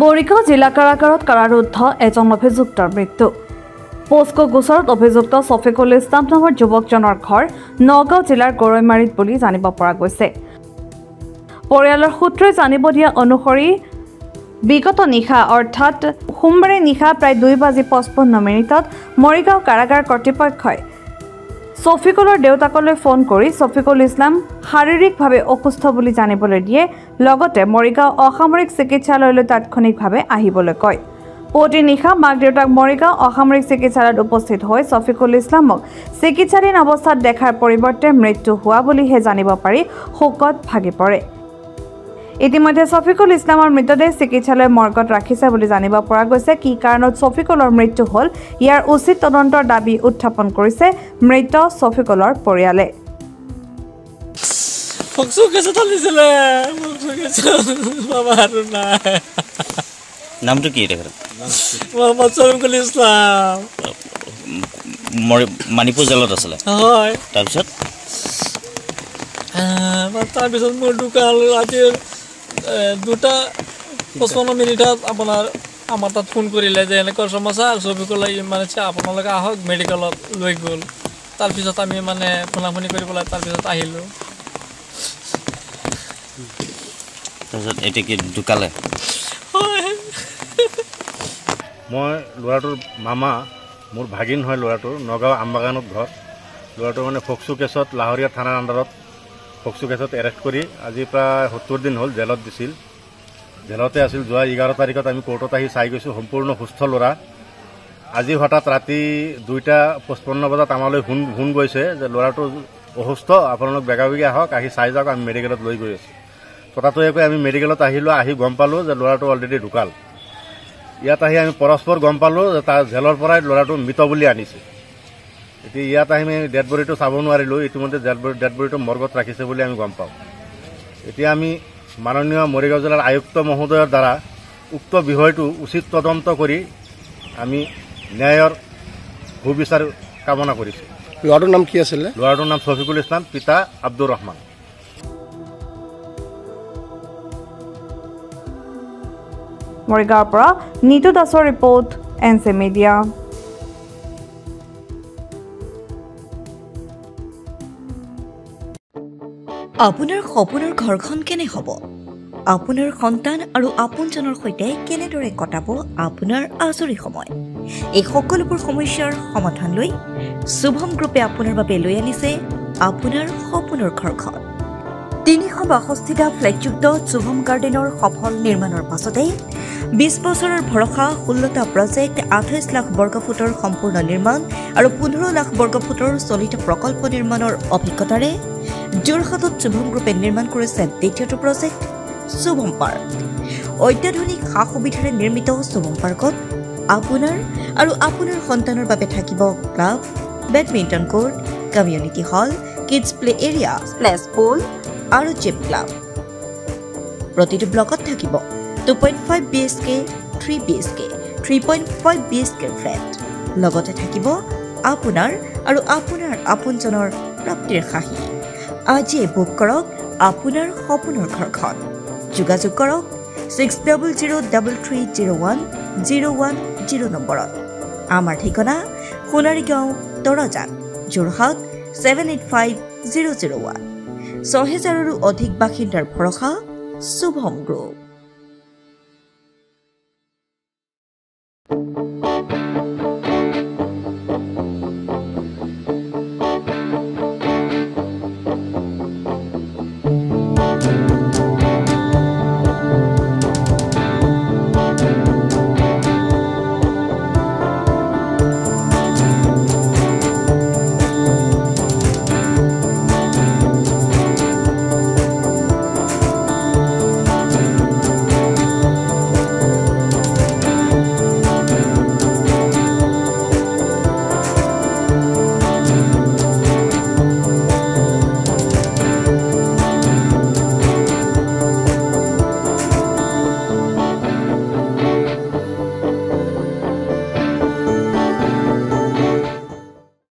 বৰিগাঁও জিলা কাৰাগাৰত কাৰাৰুদ্ধ এজন অভিযুক্তৰ মৃত্যু। পোস্কো গোচৰত অভিযুক্ত ছফিকুল ইছলাম নামৰ যুৱকজনৰ ঘৰ নগাঁও জিলাৰ গৰৈমাৰীত বুলি জানিব পৰা গৈছে। পৰিয়ালৰ সূত্ৰই জানিব দিয়া অনুসৰি বিগত নিশা অৰ্থাৎ সোমবাৰে নিশা প্ৰায় 2:55 মৰিগাঁও কাৰাগাৰ কৰ্তৃপক্ষই ছফিকুলৰ দেউতাকলৈ ফোন কৰি ছফিকুল ইছলাম শাৰীৰিকভাৱে অসুস্থ বুলি জানিবলৈ দিয়ে, লগতে মৰিগাঁও অসামৰিক চিকিৎসালয়লৈ তাৎক্ষণিকভাৱে আহিবলৈ কয়। পুৱতি নিশা মাক দেউতাক মৰিগাঁও অসামৰিক চিকিৎসালয়ত উপস্থিত হৈ ছফিকুল ইছলামক চিকিৎসাধীন অৱস্থাত দেখাৰ পৰিৱৰ্তে মৃত্যু হোৱা বুলিহে জানিব পাৰি শোকত ভাগি পৰে। ইতিমধ্যে ছফিকুল ইছলামৰ মৃতদেহ চিকিৎসালয় মৰ্গত ৰাখিছে বুলি জানিব পৰা গৈছে। কি কাৰণত ছফিকুলৰ মৃত্যু হ'ল ইয়াৰ উচিত তদন্তৰ দাবী উত্থাপন কৰিছে মৃত ছফিকুলৰ পৰিয়ালে। নামটো কি মানিপুৰ জেলত আছিলে তাৰপিছত মোৰ ঢুকাল আজি 2:55 আপোনাৰ আমাৰ তাত ফোন কৰিলে যে এনেকুৱা সমস্যা ছফিকুল মানে আপোনালোকে আহক মেডিকেলত লৈ গ'ল। তাৰপিছত আমি মানে ফোনাফোনি কৰি পেলাই তাৰপিছত আহিলোঁ। তাৰপিছত এতিয়া কি ঢুকালে? মই ল'ৰাটোৰ মামা, মোৰ ভাগিন হয় ল'ৰাটোৰ, নগাঁও আমবাগানত ঘৰ। ল'ৰাটো মানে ফক্সু কেছত লাহৰীয়া থানাৰ আণ্ডাৰত ফক্সু কেছত এৰেষ্ট কৰি আজি প্ৰায় 70 দিন হ'ল জেলত দিছিল। জেলতে আছিল। যোৱা 11 তাৰিখত আমি কোৰ্টত আহি চাই গৈছোঁ, সম্পূৰ্ণ সুস্থ ল'ৰা। আজি হঠাৎ ৰাতি 2:55 বজাত আমালৈ ফোন গৈছে যে ল'ৰাটো অসুস্থ, আপোনালোক বেগাবেগি আহক, আহি চাই যাওক, আমি মেডিকেলত লৈ গৈ আছোঁ। তথাপিও আমি মেডিকেলত আহিলোঁ, আহি গম পালোঁ যে ল'ৰাটো অলৰেডি ঢুকাল। ইয়াত আহি আমি পৰস্পৰ গম পালোঁ যে তাৰ জেলৰ পৰাই ল'ৰাটো মৃত বুলি আনিছে। এতিয়া ইয়াত আহি আমি ডেড বডিটো চাব নোৱাৰিলোঁ। ইতিমধ্যে ডেড বডিটো মৰ্গত ৰাখিছে বুলি আমি গম পাওঁ। এতিয়া আমি মাননীয় মৰিগাঁও জিলাৰ আয়ুক্ত মহোদয়ৰ দ্বাৰা উক্ত বিষয়টো উচিত তদন্ত কৰি আমি ন্যায়ৰ সুবিচাৰ কামনা কৰিছোঁ। ল'ৰাটোৰ নাম কি আছিলে? ল'ৰাটোৰ নাম ছফিকুল ইছলাম, পিতা আব্দুৰ ৰহমান। মৰিগাঁৱৰ পৰা নীতু দাসৰ ৰিপৰ্ট, NC মিডিয়া। আপোনাৰ সপোনৰ ঘৰখন কেনে হ'ব? আপোনাৰ সন্তান আৰু আপোনজনৰ সৈতে কেনেদৰে কটাব আপোনাৰ আজৰি সময়? এই সকলোবোৰ সমস্যাৰ সমাধান লৈ শুভম গ্ৰুপে আপোনাৰ বাবে লৈ আনিছে আপোনাৰ সপোনৰ ঘৰখন। 362টা ফ্লেটযুক্ত শুভম গাৰ্ডেনৰ সফল নিৰ্মাণৰ পাছতে 20 বছৰৰ ভৰসা, 16টা প্ৰজেক্ট, 28 লাখ বৰ্গফুটৰ সম্পূৰ্ণ নিৰ্মাণ আৰু 15 লাখ বৰ্গফুটৰ চলিত প্ৰকল্প নিৰ্মাণৰ অভিজ্ঞতাৰে যোৰহাটত শুভম গ্ৰুপে নিৰ্মাণ কৰিছে দ্বিতীয়টো প্ৰজেক্ট শুভম পাৰ্ক। অত্যাধুনিক সা সুবিধাৰে নিৰ্মিত শুভম পাৰ্কত আপোনাৰ আৰু আপোনাৰ সন্তানৰ বাবে থাকিব club, badminton court, community hall, kids play area, splash pool আৰু জিম ক্লাব। প্ৰতিটো ব্লকত থাকিব 2.5 BHK, 3 BHK, 3.5 BHK ফ্লেট। লগতে থাকিব আপোনাৰ আৰু আপোনাৰ আপোনজনৰ প্ৰাপ্তিৰ সাহী। আজিয়ে বুক কৰক আপোনাৰ সপোনৰ ঘৰখন। যোগাযোগ কৰক 6000330101 নম্বৰত। আমাৰ ঠিকনা সোণাৰীগাঁও, তৰজান, যোৰহাট 785001। 6000ৰো অধিক বাসিন্দাৰ ভৰসা শুভম গ্ৰুপ।